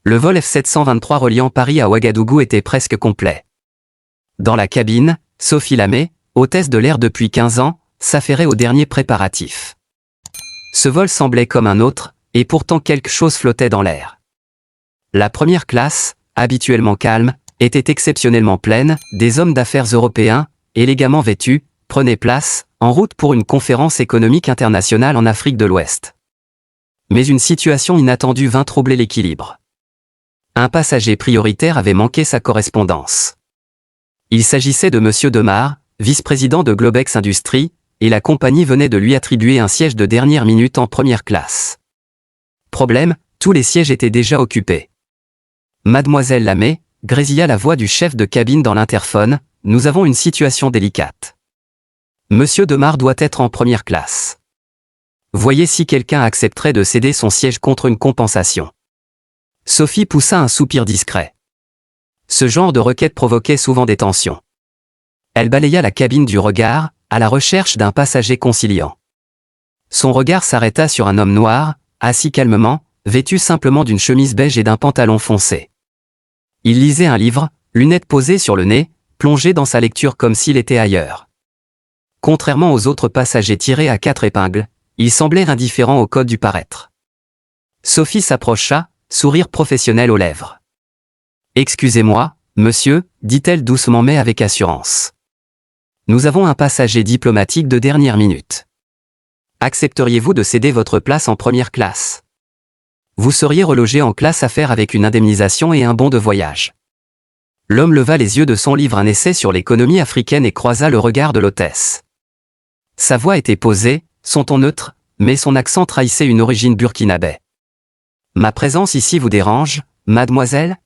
Le vol F723 reliant Paris à Ouagadougou était presque complet. Dans la cabine, Sophie Lamé, hôtesse de l'air depuis 15 ans, s'affairait aux derniers préparatifs. Ce vol semblait comme un autre, et pourtant quelque chose flottait dans l'air. La première classe, habituellement calme, était exceptionnellement pleine, des hommes d'affaires européens, élégamment vêtus, prenaient place, en route pour une conférence économique internationale en Afrique de l'Ouest. Mais une situation inattendue vint troubler l'équilibre. Un passager prioritaire avait manqué sa correspondance. Il s'agissait de M. Demar, vice-président de Globex Industries, et la compagnie venait de lui attribuer un siège de dernière minute en première classe. Problème, tous les sièges étaient déjà occupés. Mademoiselle Lamé, grésilla la voix du chef de cabine dans l'interphone, nous avons une situation délicate. M. Demar doit être en première classe. Voyez si quelqu'un accepterait de céder son siège contre une compensation. Sophie poussa un soupir discret. Ce genre de requête provoquait souvent des tensions. Elle balaya la cabine du regard, à la recherche d'un passager conciliant. Son regard s'arrêta sur un homme noir, assis calmement, vêtu simplement d'une chemise beige et d'un pantalon foncé. Il lisait un livre, lunettes posées sur le nez, plongé dans sa lecture comme s'il était ailleurs. Contrairement aux autres passagers tirés à 4 épingles, il semblait indifférent au code du paraître. Sophie s'approcha, sourire professionnel aux lèvres. « Excusez-moi, monsieur, dit-elle doucement mais avec assurance. Nous avons un passager diplomatique de dernière minute. Accepteriez-vous de céder votre place en première classe? Vous seriez relogé en classe affaires avec une indemnisation et un bon de voyage. » L'homme leva les yeux de son livre Un essai sur l'économie africaine et croisa le regard de l'hôtesse. Sa voix était posée, son ton neutre, mais son accent trahissait une origine burkinabé. « Ma présence ici vous dérange, mademoiselle ?»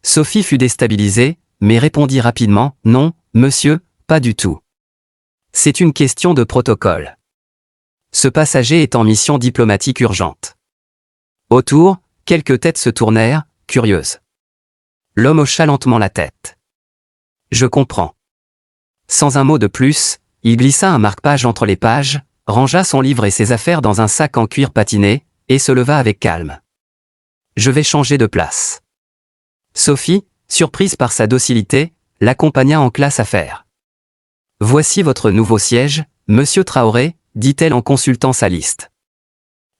Sophie fut déstabilisée, mais répondit rapidement « Non, monsieur, pas du tout. C'est une question de protocole. Ce passager est en mission diplomatique urgente. » Autour, quelques têtes se tournèrent, curieuses. L'homme hocha lentement la tête. « Je comprends. » Sans un mot de plus, il glissa un marque-page entre les pages, rangea son livre et ses affaires dans un sac en cuir patiné, et se leva avec calme. « Je vais changer de place. » Sophie, surprise par sa docilité, l'accompagna en classe affaires. « Voici votre nouveau siège, monsieur Traoré, dit-elle en consultant sa liste.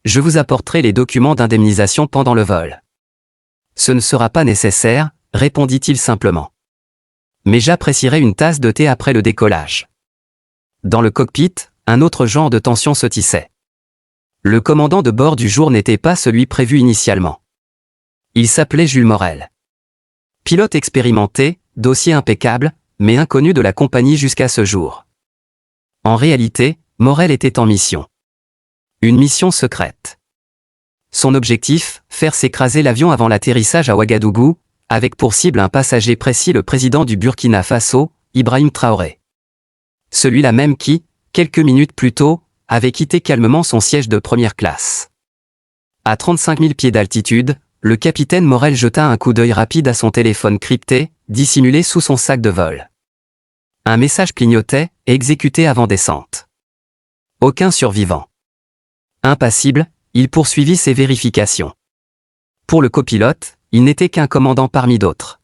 Je vous apporterai les documents d'indemnisation pendant le vol. » Ce ne sera pas nécessaire, répondit-il simplement. Mais j'apprécierais une tasse de thé après le décollage. Dans le cockpit, un autre genre de tension se tissait. Le commandant de bord du jour n'était pas celui prévu initialement. Il s'appelait Jules Morel. Pilote expérimenté, dossier impeccable, mais inconnu de la compagnie jusqu'à ce jour. En réalité, Morel était en mission. Une mission secrète. Son objectif, faire s'écraser l'avion avant l'atterrissage à Ouagadougou, avec pour cible un passager précis, le président du Burkina Faso, Ibrahim Traoré. Celui-là même qui, quelques minutes plus tôt, avait quitté calmement son siège de première classe. À 35 000 pieds d'altitude, le capitaine Morel jeta un coup d'œil rapide à son téléphone crypté, dissimulé sous son sac de vol. Un message clignotait, exécuté avant descente. Aucun survivant. Impassible, il poursuivit ses vérifications. Pour le copilote, il n'était qu'un commandant parmi d'autres.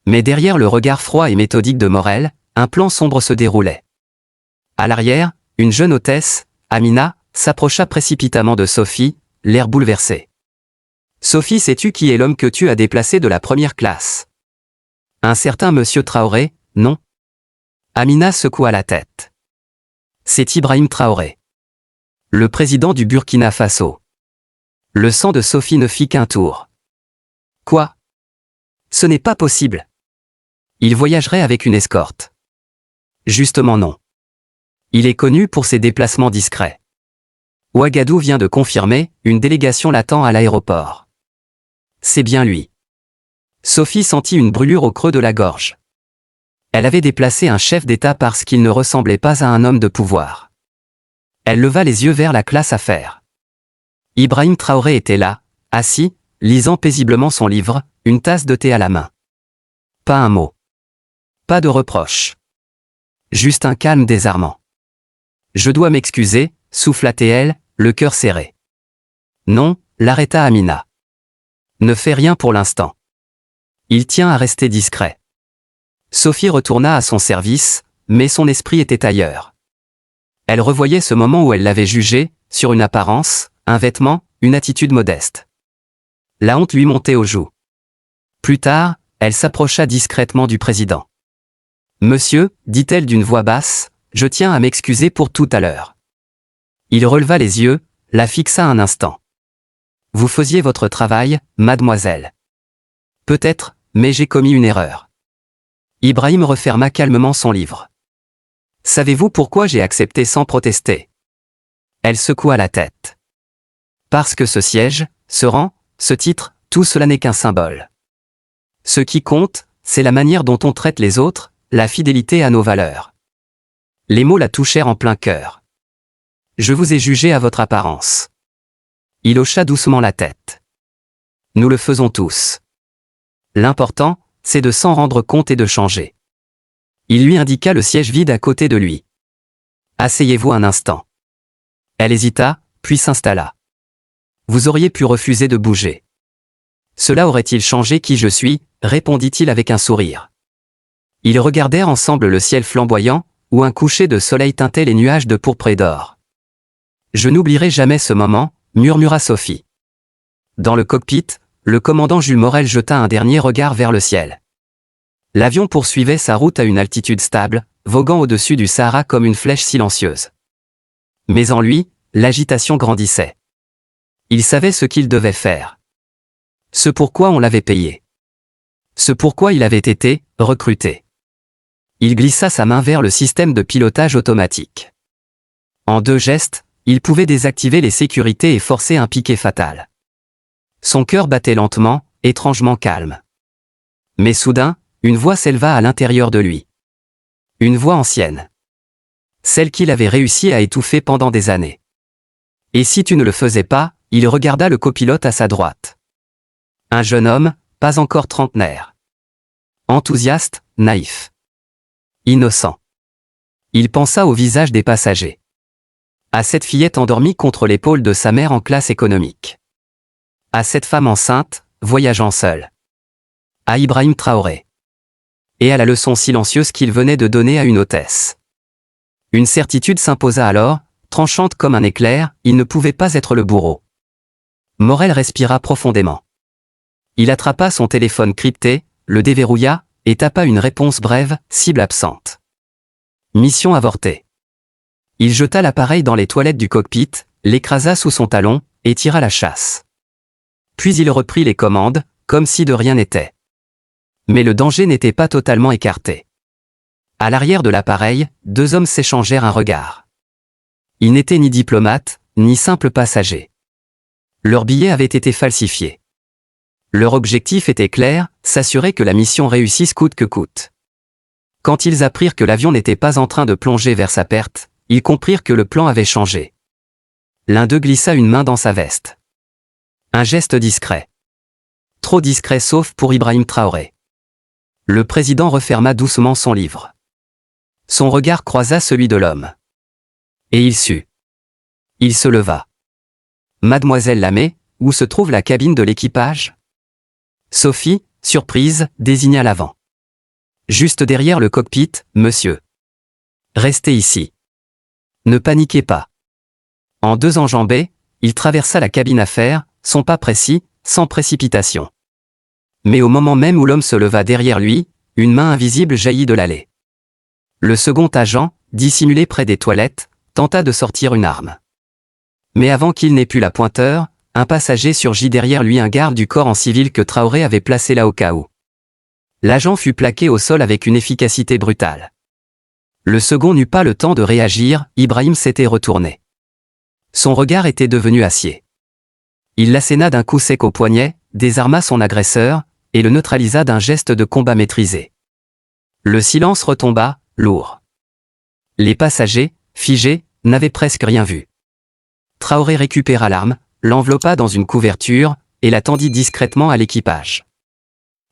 Mais derrière le regard froid et méthodique de Morel, un plan sombre se déroulait. À l'arrière, une jeune hôtesse, Amina, s'approcha précipitamment de Sophie, l'air bouleversé. « Sophie, sais-tu qui est l'homme que tu as déplacé de la première classe ?» « Un certain monsieur Traoré, non ?» Amina secoua la tête. « C'est Ibrahim Traoré. Le président du Burkina Faso. » Le sang de Sophie ne fit qu'un tour. « Quoi ? Ce n'est pas possible. Il voyagerait avec une escorte. » Justement non. Il est connu pour ses déplacements discrets. Ouagadougou vient de confirmer, une délégation l'attend à l'aéroport. C'est bien lui. Sophie sentit une brûlure au creux de la gorge. Elle avait déplacé un chef d'État parce qu'il ne ressemblait pas à un homme de pouvoir. Elle leva les yeux vers la classe affaires. Ibrahim Traoré était là, assis, lisant paisiblement son livre, une tasse de thé à la main. Pas un mot. Pas de reproche. Juste un calme désarmant. « Je dois m'excuser », souffla-t-elle, le cœur serré. « Non », l'arrêta Amina. Ne fais rien pour l'instant. Il tient à rester discret. Sophie retourna à son service, mais son esprit était ailleurs. Elle revoyait ce moment où elle l'avait jugé, sur une apparence, un vêtement, une attitude modeste. La honte lui montait aux joues. Plus tard, elle s'approcha discrètement du président. « Monsieur, dit-elle d'une voix basse, je tiens à m'excuser pour tout à l'heure. » Il releva les yeux, la fixa un instant. « Vous faisiez votre travail, mademoiselle. »« Peut-être, mais j'ai commis une erreur. » Ibrahim referma calmement son livre. « Savez-vous pourquoi j'ai accepté sans protester ?» Elle secoua la tête. « Parce que ce siège, ce rang, ce titre, tout cela n'est qu'un symbole. Ce qui compte, c'est la manière dont on traite les autres, la fidélité à nos valeurs. » Les mots la touchèrent en plein cœur. « Je vous ai jugé à votre apparence. » Il hocha doucement la tête. « Nous le faisons tous. L'important, c'est de s'en rendre compte et de changer. » Il lui indiqua le siège vide à côté de lui. « Asseyez-vous un instant. » Elle hésita, puis s'installa. « Vous auriez pu refuser de bouger. »« Cela aurait-il changé qui je suis ?» répondit-il avec un sourire. Ils regardèrent ensemble le ciel flamboyant, où un coucher de soleil teintait les nuages de pourpre et d'or. « Je n'oublierai jamais ce moment », murmura Sophie. Dans le cockpit, le commandant Jules Morel jeta un dernier regard vers le ciel. L'avion poursuivait sa route à une altitude stable, voguant au-dessus du Sahara comme une flèche silencieuse. Mais en lui, l'agitation grandissait. Il savait ce qu'il devait faire. Ce pourquoi on l'avait payé. Ce pourquoi il avait été recruté. Il glissa sa main vers le système de pilotage automatique. En 2 gestes, il pouvait désactiver les sécurités et forcer un piqué fatal. Son cœur battait lentement, étrangement calme. Mais soudain, une voix s'éleva à l'intérieur de lui. Une voix ancienne. Celle qu'il avait réussi à étouffer pendant des années. « Et si tu ne le faisais pas ?» Il regarda le copilote à sa droite. Un jeune homme, pas encore trentenaire. Enthousiaste, naïf. Innocent. Il pensa au visage des passagers. À cette fillette endormie contre l'épaule de sa mère en classe économique. À cette femme enceinte, voyageant seule. À Ibrahim Traoré. Et à la leçon silencieuse qu'il venait de donner à une hôtesse. Une certitude s'imposa alors, tranchante comme un éclair, il ne pouvait pas être le bourreau. Morel respira profondément. Il attrapa son téléphone crypté, le déverrouilla, et tapa une réponse brève, cible absente. Mission avortée. Il jeta l'appareil dans les toilettes du cockpit, l'écrasa sous son talon, et tira la chasse. Puis il reprit les commandes, comme si de rien n'était. Mais le danger n'était pas totalement écarté. À l'arrière de l'appareil, 2 hommes s'échangèrent un regard. Ils n'étaient ni diplomates, ni simples passagers. Leurs billets avaient été falsifiés. Leur objectif était clair, s'assurer que la mission réussisse coûte que coûte. Quand ils apprirent que l'avion n'était pas en train de plonger vers sa perte, ils comprirent que le plan avait changé. L'un d'eux glissa une main dans sa veste. Un geste discret. Trop discret sauf pour Ibrahim Traoré. Le président referma doucement son livre. Son regard croisa celui de l'homme. Et il sut. Il se leva. Mademoiselle Lamé, où se trouve la cabine de l'équipage ? Sophie, surprise, désigna l'avant. Juste derrière le cockpit, monsieur. Restez ici. Ne paniquez pas. En 2 enjambées, il traversa la cabine affaires, son pas précis, sans précipitation. Mais au moment même où l'homme se leva derrière lui, une main invisible jaillit de l'allée. Le second agent, dissimulé près des toilettes, tenta de sortir une arme. Mais avant qu'il n'ait pu la pointeur, un passager surgit derrière lui, un garde du corps en civil que Traoré avait placé là au cas où. L'agent fut plaqué au sol avec une efficacité brutale. Le second n'eut pas le temps de réagir, Ibrahim s'était retourné. Son regard était devenu acier. Il l'asséna d'un coup sec au poignet, désarma son agresseur, et le neutralisa d'un geste de combat maîtrisé. Le silence retomba, lourd. Les passagers, figés, n'avaient presque rien vu. Traoré récupéra l'arme, l'enveloppa dans une couverture, et la tendit discrètement à l'équipage.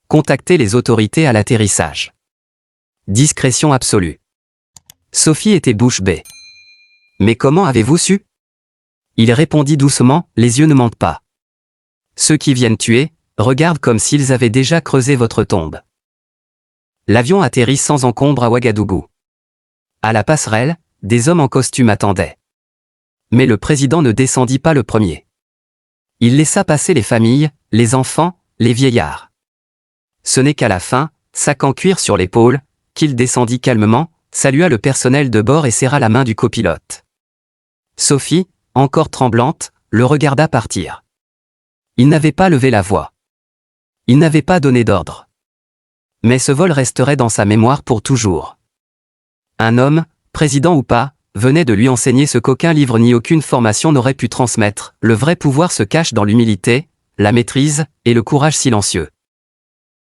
Contactez les autorités à l'atterrissage. Discrétion absolue. Sophie était bouche bée. Mais comment avez-vous su ? Il répondit doucement, les yeux ne mentent pas. Ceux qui viennent tuer, Regarde comme s'ils avaient déjà creusé votre tombe. L'avion atterrit sans encombre à Ouagadougou. À la passerelle, des hommes en costume attendaient. Mais le président ne descendit pas le premier. Il laissa passer les familles, les enfants, les vieillards. Ce n'est qu'à la fin, sac en cuir sur l'épaule, qu'il descendit calmement, salua le personnel de bord et serra la main du copilote. Sophie, encore tremblante, le regarda partir. Il n'avait pas levé la voix. Il n'avait pas donné d'ordre. Mais ce vol resterait dans sa mémoire pour toujours. Un homme, président ou pas, venait de lui enseigner ce qu'aucun livre ni aucune formation n'aurait pu transmettre. Le vrai pouvoir se cache dans l'humilité, la maîtrise et le courage silencieux.